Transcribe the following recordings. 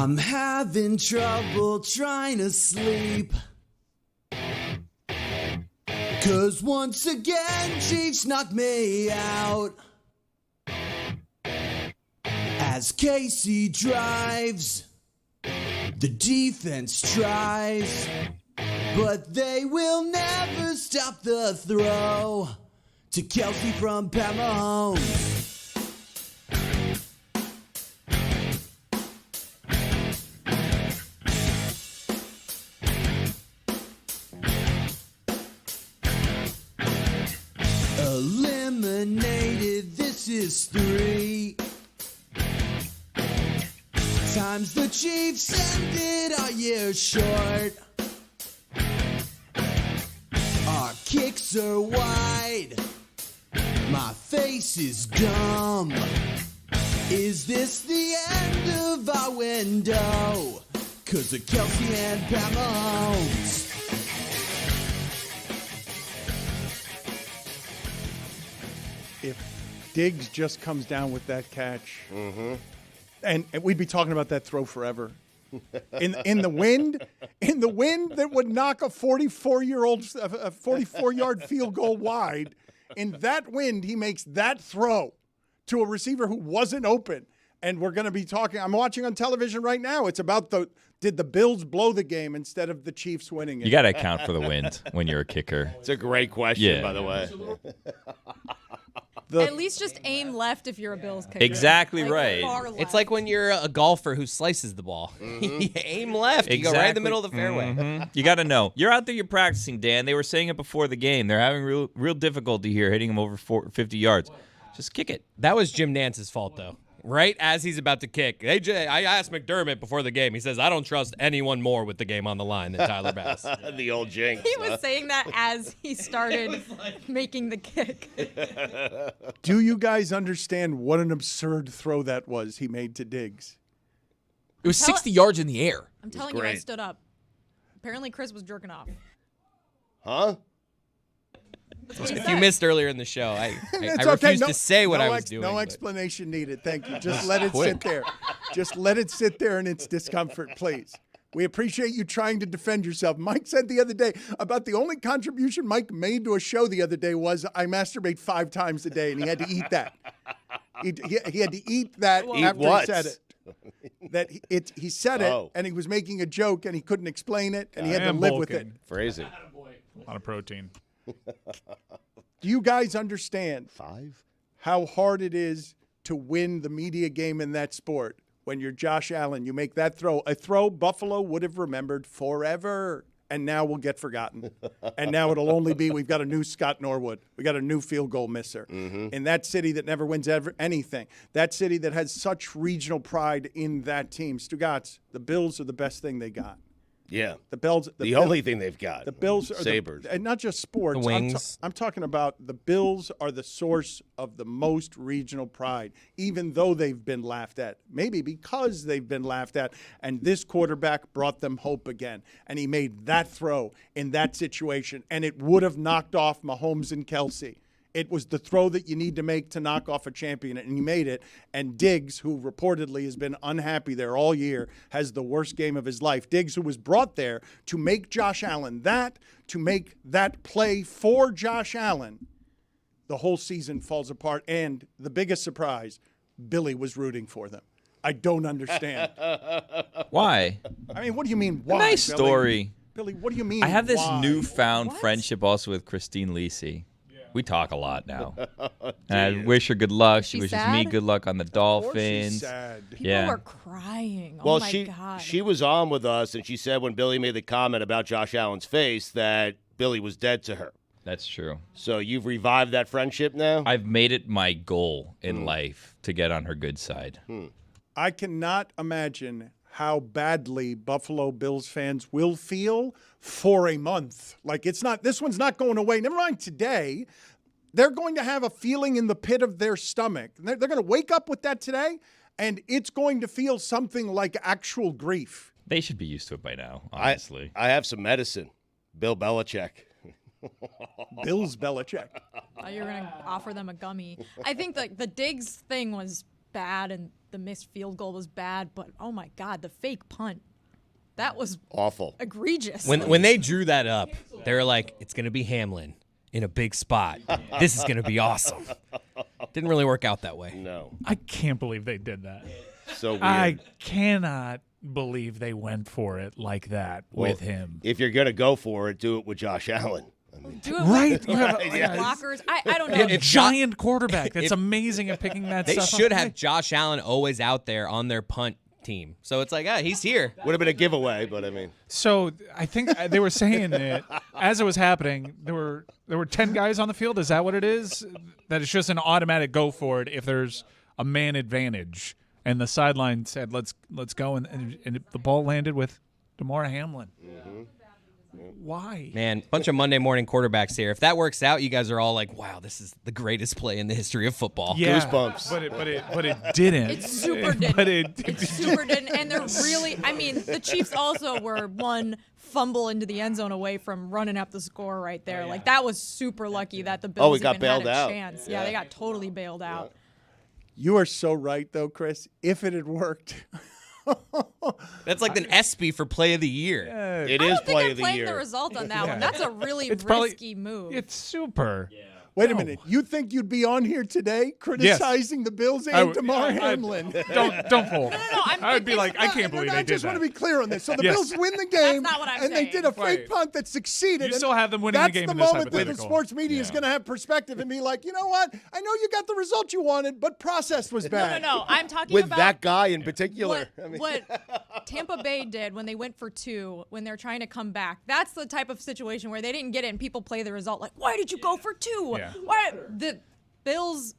I'm having trouble trying to sleep. 'Cause once again, Chiefs knock me out. As Casey drives, the defense tries, but they will never stop the throw to Kelsey from Pat Mahomes. Eliminated, this is 3 times the Chiefs ended our year short. Our kicks are wide, my face is dumb. Is this the end of our window? 'Cause of Kelsey and Pat Mahomes. If Diggs just comes down with that catch, and we'd be talking about that throw forever. In the wind that would knock a 44-yard field goal wide. In that wind, he makes that throw to a receiver who wasn't open. And we're going to be talking. I'm watching on television right now. It's about did the Bills blow the game instead of the Chiefs winning it? You got to account for the wind when you're a kicker. It's a great question, by the way. At least just aim left if you're a Bills kicker. Exactly like, right. far left. It's like when you're a golfer who slices the ball. You aim left. You go right in the middle of the fairway. You got to know. You're out there, you're practicing, Dan. They were saying it before the game. They're having real difficulty here hitting him over 50 yards. Just kick it. That was Jim Nance's fault, though. Right as he's about to kick. I asked McDermott before the game. He says, I don't trust anyone more with the game on the line than Tyler Bass. The old jinx. He was saying that as he started making the kick. Do you guys understand what an absurd throw that was he made to Diggs? It was 60 yards in the air. I'm telling you, I stood up. Apparently, Chris was jerking off. Huh? If you missed earlier in the show, I It's refused okay. to say what I was doing. No explanation needed. Thank you. Just let it sit there. Just let it sit there in its discomfort, please. We appreciate you trying to defend yourself. Mike said the other day about the only contribution Mike made to a show the other day was I masturbate 5 times a day, and he had to eat that. He had to eat that after he said it. He said it, and he was making a joke, and he couldn't explain it, and he had to live with it. Phrasing. A lot of protein. Do you guys understand 5? how hard it is to win the media game in that sport? When you're Josh Allen, you make that throw. A throw Buffalo would have remembered forever, and now will get forgotten. And now it'll only be, we've got a new Scott Norwood. We got a new field goal misser. In that city that never wins anything. That city that has such regional pride in that team. Stugotz, the Bills are the best thing they got. Yeah. The Bills. The only thing they've got. The Bills are Sabres. and not just sports. The Wings. I'm talking about the Bills are the source of the most regional pride, even though they've been laughed at. Maybe because they've been laughed at. And this quarterback brought them hope again. And he made that throw in that situation. And it would have knocked off Mahomes and Kelsey. It was the throw that you need to make to knock off a champion, and he made it. And Diggs, who reportedly has been unhappy there all year, has the worst game of his life. Diggs, who was brought there to make Josh Allen to make that play for Josh Allen, the whole season falls apart. And the biggest surprise, Billy was rooting for them. I don't understand. Why? I mean, what do you mean, why? Nice Billy? story. Billy, what do you mean, I have this why? newfound friendship also with Christine Lisi. We talk a lot now. And I wish her good luck. She wishes me sad? good luck on the Dolphins. She's sad. People were crying. Well, oh, my God. she was on with us, and she said when Billy made the comment about Josh Allen's face that Billy was dead to her. That's true. So you've revived that friendship now? I've made it my goal in life to get on her good side. I cannot imagine how badly Buffalo Bills fans will feel for a month. Like, it's not, this one's not going away. Never mind today. They're going to have a feeling in the pit of their stomach. They're going to wake up with that today, and it's going to feel something like actual grief. They should be used to it by now, honestly. I have some medicine. Bill Belichick. Bill's Belichick. Oh, you're going to offer them a gummy. I think the Diggs thing was bad and the missed field goal was bad, but oh my God, the fake punt. That was awful. Egregious. When they drew that up, they were like, it's going to be Hamlin in a big spot. This is going to be awesome. Didn't really work out that way. No. I can't believe they did that. So weird. I cannot believe they went for it like that with him. If you're going to go for it, do it with Josh Allen. Do it Right. with blockers. I don't know. A giant quarterback that's amazing at picking that They stuff should up. have Josh Allen always out there on their punt team. So it's like, he's here. Would have been a giveaway, but I mean. So I think they were saying that as it was happening, there were 10 guys on the field. Is that what it is? That it's just an automatic go for it if there's a man advantage. And the sideline said, let's go. And the ball landed with Lamar Hamlin. Mm-hmm. Why? Man, bunch of Monday morning quarterbacks here. If that works out, you guys are all like, wow, this is the greatest play in the history of football. Yeah, Goosebumps. But it didn't. It super didn't. But it super didn't. And they're really, I mean, the Chiefs also were one fumble into the end zone away from running up the score right there. Like, that was super lucky that the Bills got even bailed had a out. chance. Yeah, they got totally bailed out. You are so right, though, Chris. If it had worked. That's like an ESPY for play of the year. It I is don't think play I'm of the playing year. the result on that one. That's a really It's probably- risky move. It's super. Wait a minute. You think you'd be on here today criticizing the Bills and would- DeMar I- Hamlin? Don't fool. no, I would be like, I can't believe I they did just that. want to be clear on this. So the Yes. Bills win the game, not what I'm and they saying. did a fake Right. punt that succeeded. You and still have them winning the that's game the in this moment that the hypothetical. sports media is Yeah. going to have perspective and be like, you know what? I know you got the result you wanted, but process was bad. No. I'm talking With about that guy in particular. what Tampa Bay did when they went for 2 when they're trying to come back. That's the type of situation where they didn't get it and people play the result like, why did you go for 2? Yeah. Why the Bills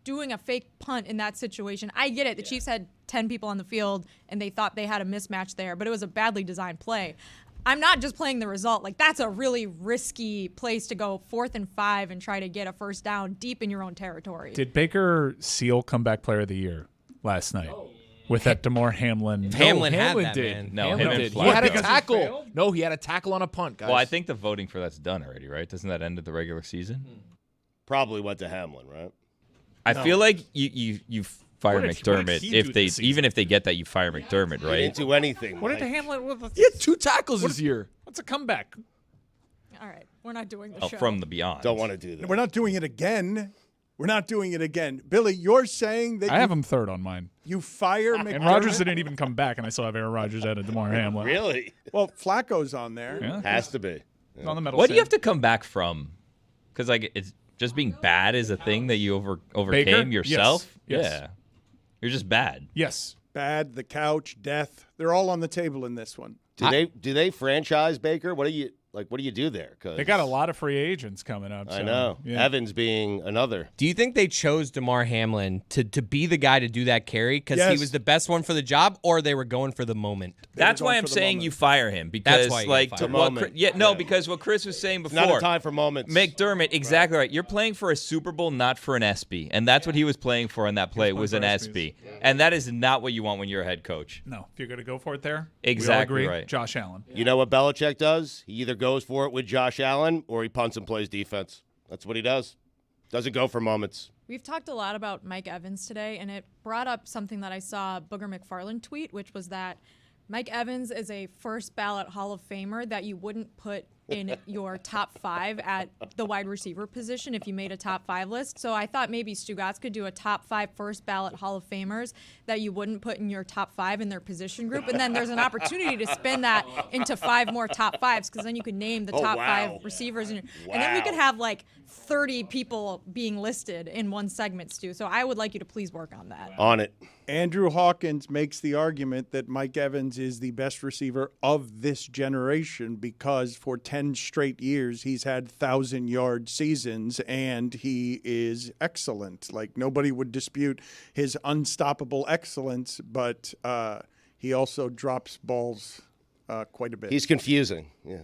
doing a fake punt in that situation? I get it. The Chiefs had 10 people on the field and they thought they had a mismatch there, but it was a badly designed play. I'm not just playing the result. Like, that's a really risky place to go 4th and 5 and try to get a first down deep in your own territory. Did Baker seal comeback player of the year last night with that DeMar Hamlin? Hamlin had Hamlin that, did. man. No, Hamlin him and did. He Flacco. had a Because he tackle. failed? No, he had a tackle on a punt, guys. Well, I think the voting for that's done already, right? Doesn't that end at the regular season? Probably went to Hamlin, right? I feel like you fire What did McDermott he do if they this season? even if they get that, you fire McDermott, He right? didn't do anything. What did Mike. Hamlin? He had 2 tackles this year. What's a comeback? All right, we're not doing the Oh, show. from the beyond. Don't want to do that. We're not doing it again. We're not doing it again. Billy, you're saying that I have him third on mine. you fire McDermott. And Rodgers didn't even come back, and I still have Aaron Rodgers out of DeMar Hamlin. Really? Well, Flacco's on there. Yeah. Has to be. He's on the metal What do you stand. have to come back from? Because like it's just being bad is a thing that you overcame Baker? yourself. Yes. Yeah, you're just bad. Yes. Bad, the couch, death. They're all on the table in this one. Do they franchise Baker? What do you do there? 'Cause They got a lot of free agents coming up. I so, know. yeah. Evans being another. Do you think they chose DeMar Hamlin to be the guy to do that carry because he Yes. was the best one for the job, or they were going for the moment? That's going why I'm for the saying moment. you fire him because why you like gotta to fire what him. Chris, Moment. because what Chris was saying before. Not a time for moments. McDermott, exactly right. You're playing for a Super Bowl, not for an ESPY, and that's what he was playing for in that play was an playing for ESPY, and that is not what you want when you're a head coach. No, if you're going to go for it there, Exactly we all agree. right. Josh Allen. You know what Belichick does? He either goes for it with Josh Allen or he punts and plays defense. That's what he does. Doesn't go for moments. We've talked a lot about Mike Evans today, and it brought up something that I saw Booger McFarland tweet, which was that Mike Evans is a first ballot Hall of Famer that you wouldn't put in your top 5 at the wide receiver position if you made a top 5 list. So I thought maybe Stugotz could do a top 5 first ballot Hall of Famers that you wouldn't put in your top 5 in their position group. And then there's an opportunity to spin that into 5 more top 5s because then you could name the top wow. 5 receivers. And then we could have like 30 people being listed in one segment, Stu. So I would like you to please work on that. On it. Andrew Hawkins makes the argument that Mike Evans is the best receiver of this generation because for 10 straight years he's had 1,000-yard seasons and he is excellent. Like nobody would dispute his unstoppable excellence, but he also drops balls quite a bit. He's confusing. Yeah.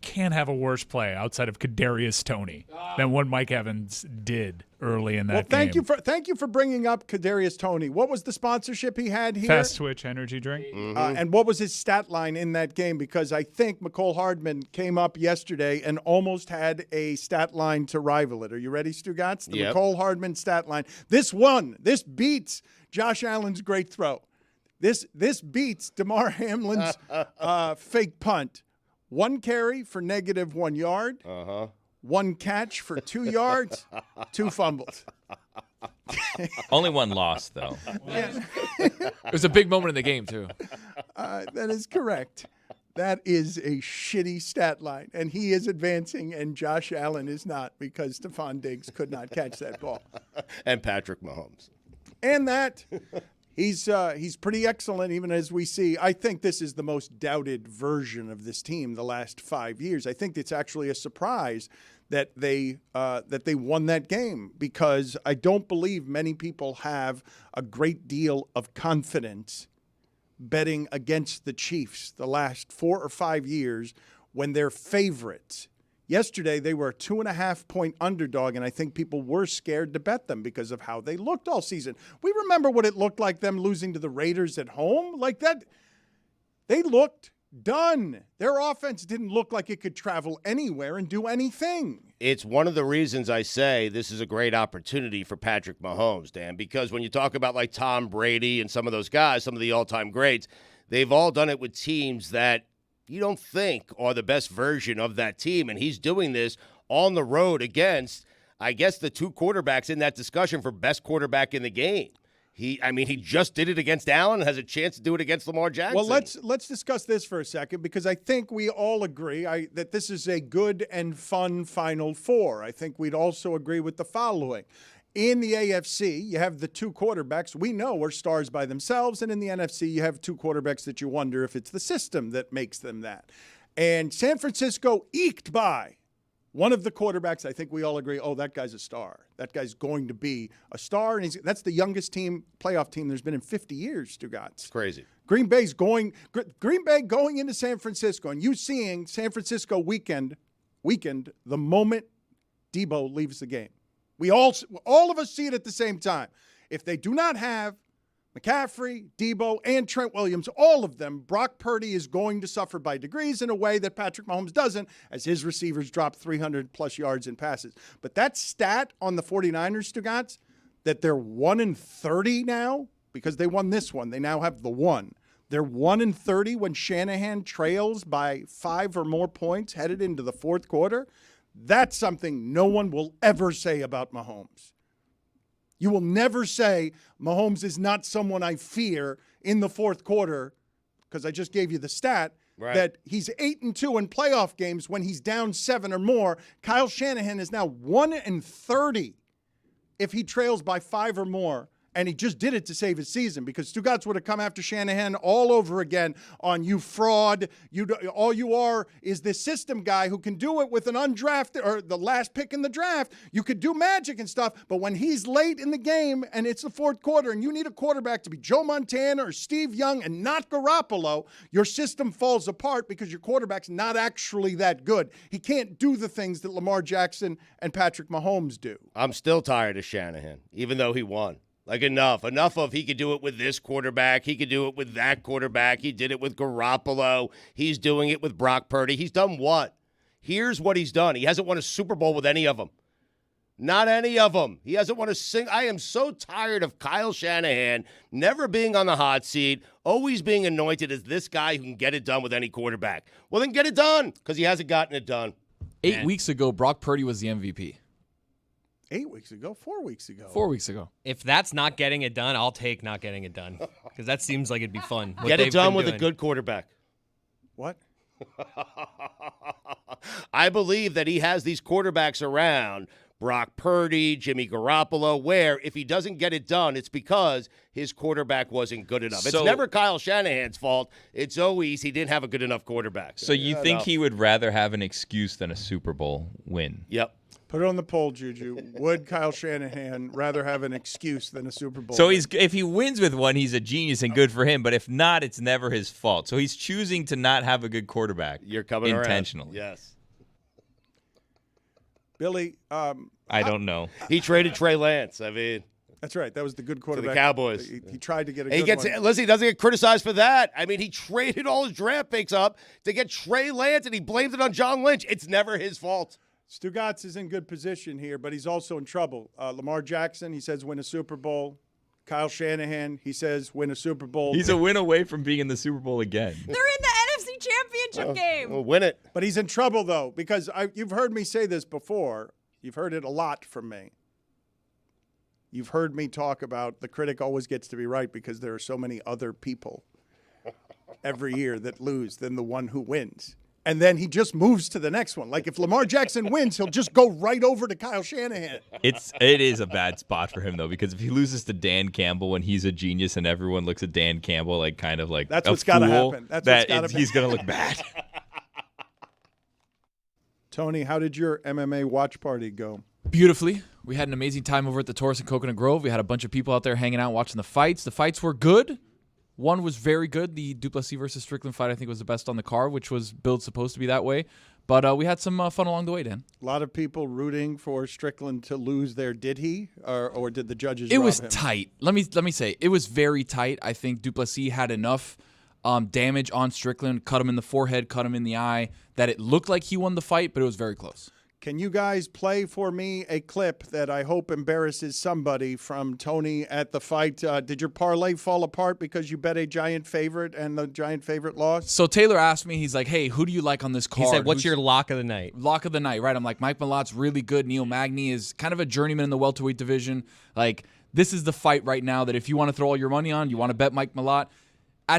can't have a worse play outside of Kadarius Toney than what Mike Evans did early in that game. Thank you for bringing up Kadarius Toney. What was the sponsorship he had here? Fast Twitch energy drink. And what was his stat line in that game? Because I think McCole Hardman came up yesterday and almost had a stat line to rival it. Are you ready, Stugotz? The McCole Hardman stat line. This beats Josh Allen's great throw. This beats DeMar Hamlin's fake punt. 1 carry for -1 yard. 1 catch for 2 yards. 2 fumbles. Only 1 loss, though. It was a big moment in the game, too. That is correct. That is a shitty stat line. And he is advancing, and Josh Allen is not because Stephon Diggs could not catch that ball. And Patrick Mahomes. And that... He's pretty excellent, even as we see. I think this is the most doubted version of this team the last 5 years. I think it's actually a surprise that they won that game, because I don't believe many people have a great deal of confidence betting against the Chiefs the last 4 or 5 years when they're favorites. Yesterday, they were a 2.5-point underdog, and I think people were scared to bet them because of how they looked all season. We remember what it looked like them losing to the Raiders at home. Like that, they looked done. Their offense didn't look like it could travel anywhere and do anything. It's one of the reasons I say this is a great opportunity for Patrick Mahomes, Dan, because when you talk about like Tom Brady and some of those guys, some of the all-time greats, they've all done it with teams that you don't think are the best version of that team. And he's doing this on the road against, I guess, the 2 quarterbacks in that discussion for best quarterback in the game. He just did it against Allen and has a chance to do it against Lamar Jackson. Well, let's discuss this for a second, because I think we all agree that this is a good and fun Final Four. I think we'd also agree with the following. In the AFC, you have the 2 quarterbacks we know are stars by themselves, and in the NFC, you have 2 quarterbacks that you wonder if it's the system that makes them that. And San Francisco eked by one of the quarterbacks. I think we all agree, that guy's a star. That guy's going to be a star, and that's the youngest playoff team there's been in 50 years, Stugotz. Crazy. Green Bay going into San Francisco, and you seeing San Francisco weakened the moment Debo leaves the game. We all of us see it at the same time. If they do not have McCaffrey, Debo, and Trent Williams, all of them, Brock Purdy is going to suffer by degrees in a way that Patrick Mahomes doesn't, as his receivers drop 300-plus yards in passes. But that stat on the 49ers, Stugotz, that they're 1-30 now, because they won this one. They now have the 1. They're 1-30 when Shanahan trails by 5 or more points headed into the 4th quarter. That's something no one will ever say about Mahomes. You will never say Mahomes is not someone I fear in the 4th quarter, because I just gave you the stat, that he's 8-2 in playoff games when he's down 7 or more. Kyle Shanahan is now 1-30 if he trails by 5 or more. And he just did it to save his season, because Stugotz would have come after Shanahan all over again on you fraud. All you are is this system guy who can do it with an undrafted or the last pick in the draft. You could do magic and stuff, but when he's late in the game and it's the 4th quarter and you need a quarterback to be Joe Montana or Steve Young and not Garoppolo, your system falls apart because your quarterback's not actually that good. He can't do the things that Lamar Jackson and Patrick Mahomes do. I'm still tired of Shanahan, even though he won. Like, enough of he could do it with this quarterback. He could do it with that quarterback. He did it with Garoppolo. He's doing it with Brock Purdy. He's done what? Here's what he's done. He hasn't won a Super Bowl with any of them. Not any of them. He hasn't won a single. I am so tired of Kyle Shanahan never being on the hot seat, always being anointed as this guy who can get it done with any quarterback. Well, then get it done, because he hasn't gotten it done. 8 weeks ago, Brock Purdy was the MVP. 8 weeks ago, 4 weeks ago. 4 weeks ago. If that's not getting it done, I'll take not getting it done, because that seems like it'd be fun. Get it done with a good quarterback. What? I believe that he has these quarterbacks around, Brock Purdy, Jimmy Garoppolo, where if he doesn't get it done, it's because his quarterback wasn't good enough. It's never Kyle Shanahan's fault. It's always he didn't have a good enough quarterback. So you think he would rather have an excuse than a Super Bowl win? Yep. Put it on the poll, Juju. Would Kyle Shanahan rather have an excuse than a Super Bowl? So if he wins with one, he's a genius and good for him. But if not, it's never his fault. So he's choosing to not have a good quarterback. You're coming intentionally. Around. Yes. Billy, I don't know. He traded Trey Lance. I mean, that's right. That was the good to quarterback. the Cowboys. He tried to get a He good gets one. listen. He doesn't get criticized for that. I mean, he traded all his draft picks up to get Trey Lance, and he blamed it on John Lynch. It's never his fault. Stugotz is in good position here, but he's also in trouble. Lamar Jackson, he says, win a Super Bowl. Kyle Shanahan, he says, win a Super Bowl. He's a win away from being in the Super Bowl again. They're in the NFC Championship game. We'll win it. But he's in trouble, though, because you've heard me say this before. You've heard it a lot from me. You've heard me talk about the critic always gets to be right because there are so many other people every year that lose than the one who wins. And then he just moves to the next one. Like if Lamar Jackson wins, he'll just go right over to Kyle Shanahan. It is a bad spot for him though, because if he loses to Dan Campbell when he's a genius and everyone looks at Dan Campbell like kind of like That's a what's got to fool, happen. That's what's got to he's gonna look bad. Tony, how did your MMA watch party go? Beautifully. We had an amazing time over at the Taurus in Coconut Grove. We had a bunch of people out there hanging out watching the fights. The fights were good. One was very good. The Duplessis versus Strickland fight, I think, was the best on the card, which was billed supposed to be that way. But we had some fun along the way, Dan. A lot of people rooting for Strickland to lose there. Did he? Or did the judges It rob was him? tight. Let me say, it was very tight. I think Duplessis had enough damage on Strickland, cut him in the forehead, cut him in the eye, that it looked like he won the fight, but it was very close. Can you guys play for me a clip that I hope embarrasses somebody from Tony at the fight? Did your parlay fall apart because you bet a giant favorite and the giant favorite lost? So Taylor asked me, he's like, hey, who do you like on this card? He said, "What's Who's your lock of the night?" lock of the night, right? I'm like, Mike Malot's really good. Neil Magny is kind of a journeyman in the welterweight division. Like, this is the fight right now that if you want to throw all your money on, you want to bet Mike Malott.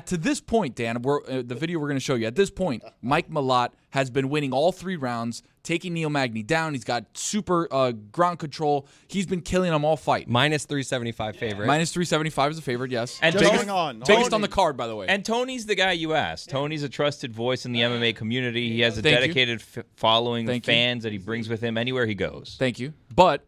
To this point, Dan, the video we're going to show you, at this point, Mike Malott has been winning all 3 rounds, taking Neil Magny down. He's got super ground control. He's been killing them all fight. Minus 375 favorite. Minus 375 is a favorite, yes. And Just Tony- hang on. Biggest on the card, by the way. And Tony's the guy you asked. Tony's a trusted voice in the MMA community. He has a Thank you. dedicated following Thank of you. fans that he brings with him anywhere he goes. Thank you. But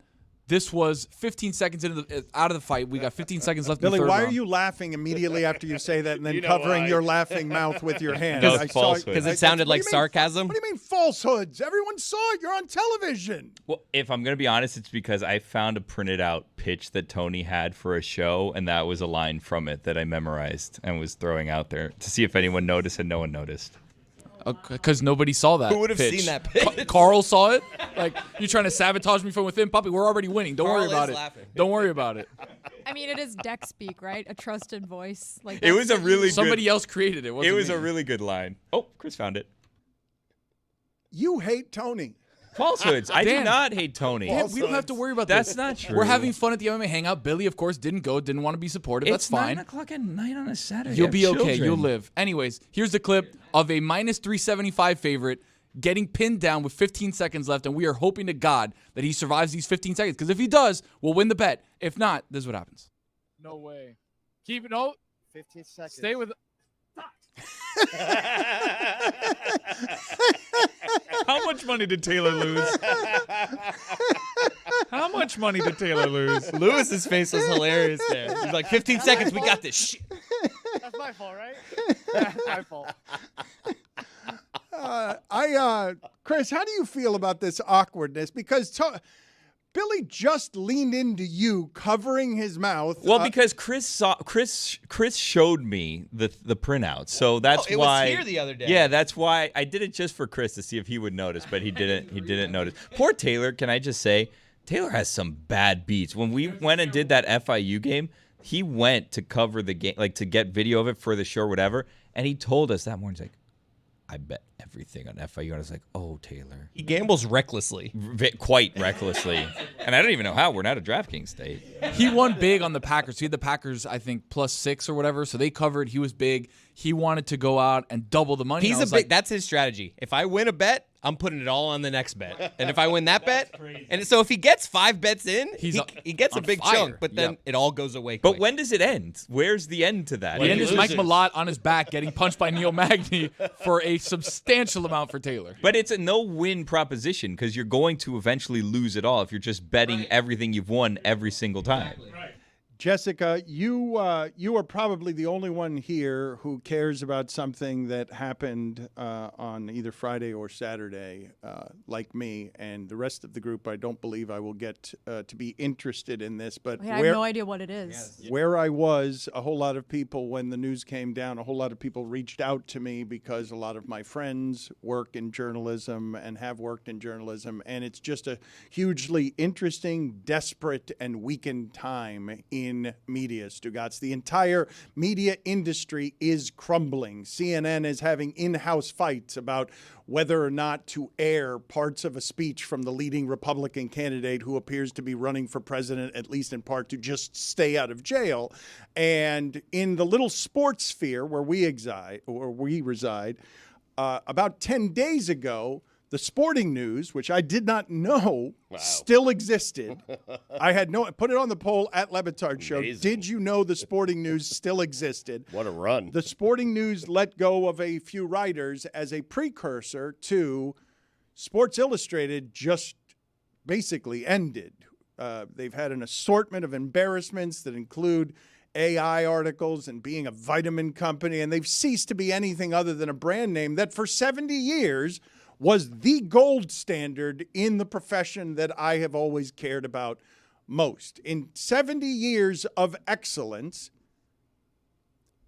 this was 15 seconds out of the fight. We got 15 seconds left in Billy, the third why round. are you laughing immediately after you say that and then You know covering why. your laughing mouth with your hand? No, it's I saw falsehood. Because I- it sounded what do like you mean- sarcasm. What do you mean falsehoods? Everyone saw it. You're on television. Well, if I'm going to be honest, it's because I found a printed out pitch that Tony had for a show, and that was a line from it that I memorized and was throwing out there to see if anyone noticed, and no one noticed. Because nobody saw that. Who would have pitch. seen that pitch? Carl saw it. Like, you're trying to sabotage me from within, puppy. We're already winning. Don't Carl worry about is it. laughing. Don't worry about it. I mean, it is deck speak, right? A trusted voice. Like It was a that's- really Somebody else created it. It Wasn't was me. a really good line. Oh, Chris found it. You hate Tony. Falsehoods. I do Dan. not hate Tony. Yeah, we don't have to worry about That's this. not true. We're having fun at the MMA Hangout. Billy, of course, didn't go. Didn't want to be supportive. It's That's fine. 9 o'clock at night on a Saturday. You'll I have be okay. children. You'll live. Anyways, here's the clip of a minus 375 favorite getting pinned down with 15 seconds left, and we are hoping to God that he survives these 15 seconds. Because if he does, we'll win the bet. If not, this is what happens. No way. Keep it. No. 15 seconds. Stay with. How much money did Taylor lose? How much money did Taylor lose? Lewis's face was hilarious there. He's like, 15 seconds, we got this shit. That's my fault, right? That's my fault. Chris, how do you feel about this awkwardness? Because Billy just leaned into you, covering his mouth. Well, because Chris showed me the printout, so that's it was why. here the other day. Yeah, that's why I did it just for Chris to see if he would notice, but he didn't. He didn't notice. Poor Taylor. Can I just say, Taylor has some bad beats. When we went and did that FIU game, he went to cover the game, like to get video of it for the show or whatever, and he told us that morning, he's like, I bet everything on FIU. And I was like, oh, Taylor. He gambles recklessly. Quite recklessly. And I don't even know how. We're not a DraftKings state. He won big on the Packers. He had the Packers, I think, +6 or whatever. So they covered. He was big. He wanted to go out and double the money. He's And I a was big. like, That's his strategy. If I win a bet, I'm putting it all on the next bet. And if I win that bet, and so if he gets 5 bets in, he gets a on big fire. chunk. But then Yep. it all goes away. But quick. when does it end? Where's the end to that? The end is Mike loses. Malott on his back getting punched by Neil Magny for a substantial amount for Taylor. But it's a no-win proposition because you're going to eventually lose it all if you're just betting everything you've won every single time. Jessica, you are probably the only one here who cares about something that happened on either Friday or Saturday, like me. And the rest of the group, I don't believe I will get to be interested in this. But I have no idea what it is. where I was, a whole lot of people, when the news came down, a whole lot of people reached out to me because a lot of my friends work in journalism and have worked in journalism. And it's just a hugely interesting, desperate, and weakened time in media, Stugotz. The entire media industry is crumbling. CNN is having in-house fights about whether or not to air parts of a speech from the leading Republican candidate who appears to be running for president, at least in part, to just stay out of jail. And in the little sports sphere where we reside, about 10 days ago, the sporting news, which I did not know still existed. I had put it on the poll at Le Batard Show. Amazing. Did you know the sporting news still existed? What a run. The sporting news let go of a few writers as a precursor to Sports Illustrated just basically ended. They've had an assortment of embarrassments that include AI articles and being a vitamin company, and they've ceased to be anything other than a brand name that for 70 years was the gold standard in the profession that I have always cared about most. In 70 years of excellence,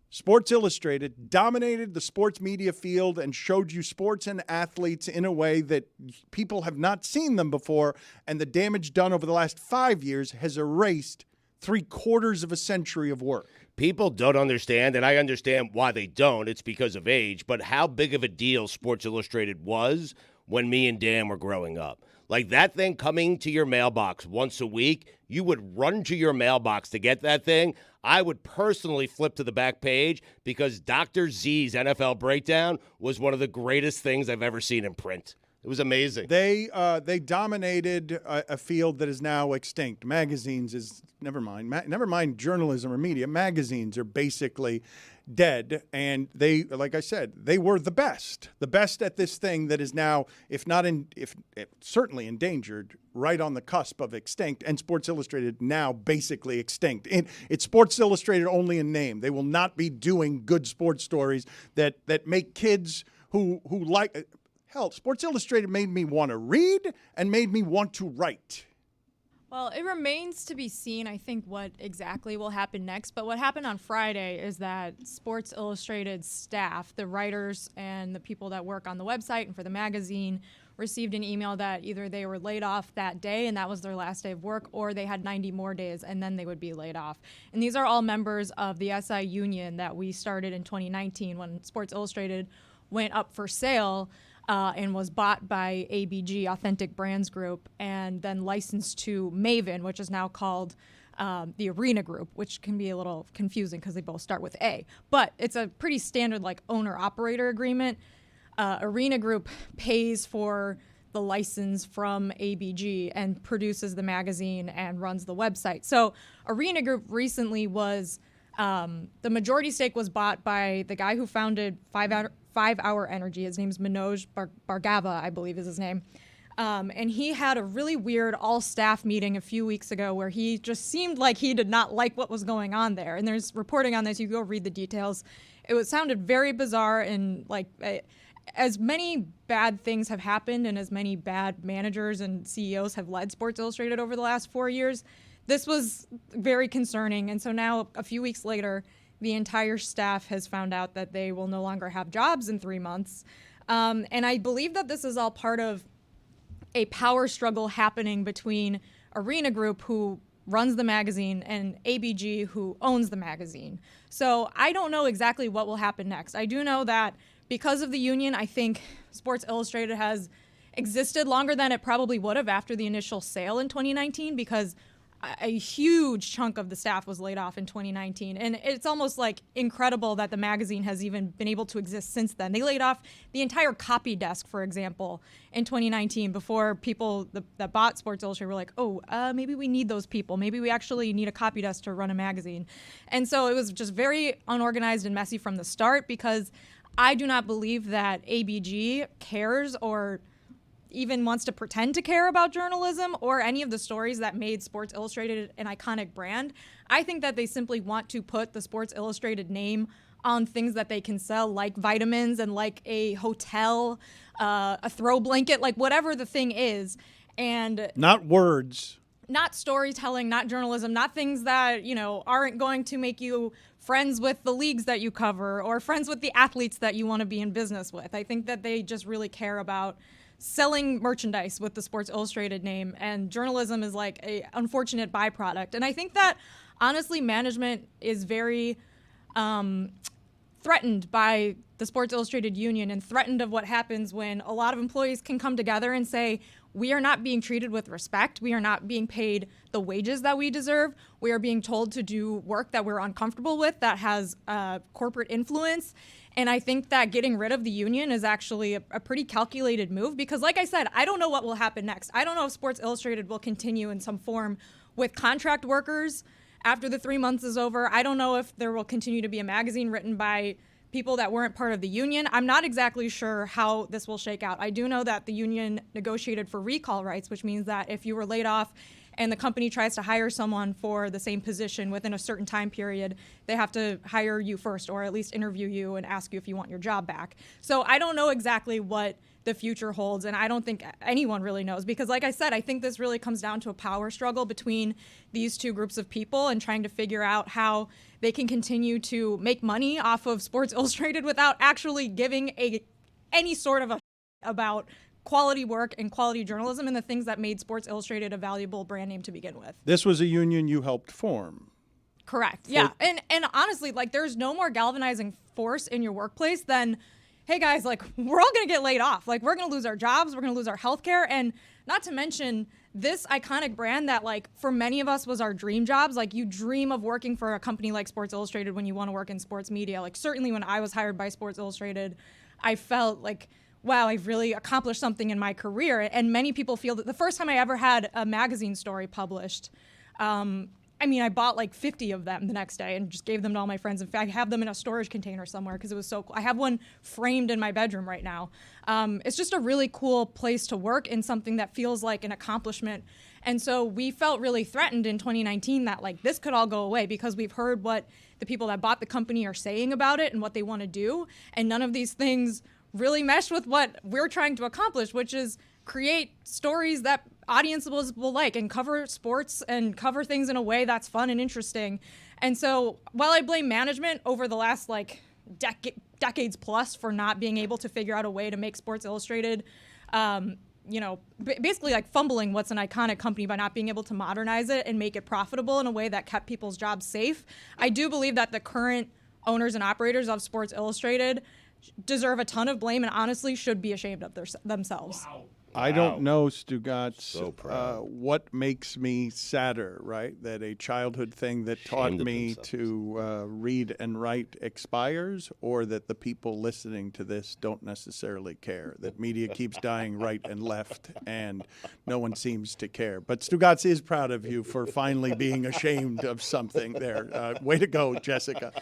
Sports Illustrated dominated the sports media field and showed you sports and athletes in a way that people have not seen them before, and the damage done over the last 5 years has erased 3/4 of a century of work. People don't understand, and I understand why they don't. It's because of age, but how big of a deal Sports Illustrated was when me and Dan were growing up. Like that thing coming to your mailbox once a week, you would run to your mailbox to get that thing. I would personally flip to the back page because Dr. Z's NFL Breakdown was one of the greatest things I've ever seen in print. It was amazing. They dominated a field that is now extinct. Magazines is never mind journalism or media. Magazines are basically dead, and they, like I said, they were the best at this thing that is now, if certainly endangered, right on the cusp of extinct. And Sports Illustrated now basically extinct. It's Sports Illustrated only in name. They will not be doing good sports stories that make kids who like. Hell, Sports Illustrated made me want to read and made me want to write. Well, it remains to be seen, I think, what exactly will happen next. But what happened on Friday is that Sports Illustrated staff, the writers and the people that work on the website and for the magazine, received an email that either they were laid off that day and that was their last day of work, or they had 90 more days and then they would be laid off. And these are all members of the SI union that we started in 2019 when Sports Illustrated went up for sale. And was bought by ABG, Authentic Brands Group, and then licensed to Maven, which is now called the Arena Group, which can be a little confusing because they both start with A. But it's a pretty standard like owner-operator agreement. Arena Group pays for the license from ABG and produces the magazine and runs the website. So Arena Group recently was, the majority stake was bought by the guy who founded 5 Hour Energy. His name's Manoj Bhargava, I believe is his name. And he had a really weird all-staff meeting a few weeks ago where he just seemed like he did not like what was going on there. And there's reporting on this. You can go read the details. It sounded very bizarre, and like as many bad things have happened and as many bad managers and CEOs have led Sports Illustrated over the last 4 years, this was very concerning. And so now, a few weeks later, the entire staff has found out that they will no longer have jobs in 3 months. And I believe that this is all part of a power struggle happening between Arena Group, who runs the magazine, and ABG, who owns the magazine. So I don't know exactly what will happen next. I do know that because of the union, I think Sports Illustrated has existed longer than it probably would have after the initial sale in 2019, because a huge chunk of the staff was laid off in 2019. And it's almost like incredible that the magazine has even been able to exist since then. They laid off the entire copy desk, for example, in 2019 before people that bought Sports Illustrated were like, maybe we need those people. Maybe we actually need a copy desk to run a magazine. And so it was just very unorganized and messy from the start, because I do not believe that ABG cares or even wants to pretend to care about journalism or any of the stories that made Sports Illustrated an iconic brand. I think that they simply want to put the Sports Illustrated name on things that they can sell, like vitamins and like a hotel, a throw blanket, like whatever the thing is. And Not words. not storytelling, not journalism, not things that, aren't going to make you friends with the leagues that you cover or friends with the athletes that you want to be in business with. I think that they just really care about selling merchandise with the Sports Illustrated name, and journalism is like a unfortunate byproduct. And I think that honestly, management is very threatened by the Sports Illustrated union and threatened of what happens when a lot of employees can come together and say, we are not being treated with respect. We are not being paid the wages that we deserve. We are being told to do work that we're uncomfortable with that has corporate influence. And I think that getting rid of the union is actually a pretty calculated move because, like I said, I don't know what will happen next. I don't know if Sports Illustrated will continue in some form with contract workers after the 3 months is over. I don't know if there will continue to be a magazine written by people that weren't part of the union. I'm not exactly sure how this will shake out. I do know that the union negotiated for recall rights, which means that if you were laid off and the company tries to hire someone for the same position within a certain time period, they have to hire you first or at least interview you and ask you if you want your job back. So I don't know exactly what the future holds, and I don't think anyone really knows because, like I said, I think this really comes down to a power struggle between these two groups of people and trying to figure out how they can continue to make money off of Sports Illustrated without actually giving any sort of a about quality work and quality journalism and the things that made Sports Illustrated a valuable brand name to begin with. This was a union you helped form. Correct. Yeah. And honestly, like, there's no more galvanizing force in your workplace than, hey guys, like, we're all going to get laid off. Like, we're going to lose our jobs. We're going to lose our healthcare. And not to mention this iconic brand that, like, for many of us was our dream jobs. Like, you dream of working for a company like Sports Illustrated when you want to work in sports media. Like, certainly when I was hired by Sports Illustrated, I felt like, wow, I've really accomplished something in my career. And many people feel that the first time I ever had a magazine story published, I bought like 50 of them the next day and just gave them to all my friends. In fact, I have them in a storage container somewhere because it was so cool. I have one framed in my bedroom right now. It's just a really cool place to work in something that feels like an accomplishment. And so we felt really threatened in 2019 that like this could all go away because we've heard what the people that bought the company are saying about it and what they want to do. And none of these things really mesh with what we're trying to accomplish, which is create stories that audiences will like and cover sports and cover things in a way that's fun and interesting. And so while I blame management over the last like decades plus for not being able to figure out a way to make Sports Illustrated, basically like fumbling what's an iconic company by not being able to modernize it and make it profitable in a way that kept people's jobs safe, I do believe that the current owners and operators of Sports Illustrated deserve a ton of blame and honestly should be ashamed of themselves. Wow. I don't know, Stugotz, So proud. what makes me sadder, right? That a childhood thing that taught Ashamed of me themselves. to read and write expires, or that the people listening to this don't necessarily care, that media keeps dying right and left, and no one seems to care. But Stugotz is proud of you for finally being ashamed of something there. Way to go, Jessica.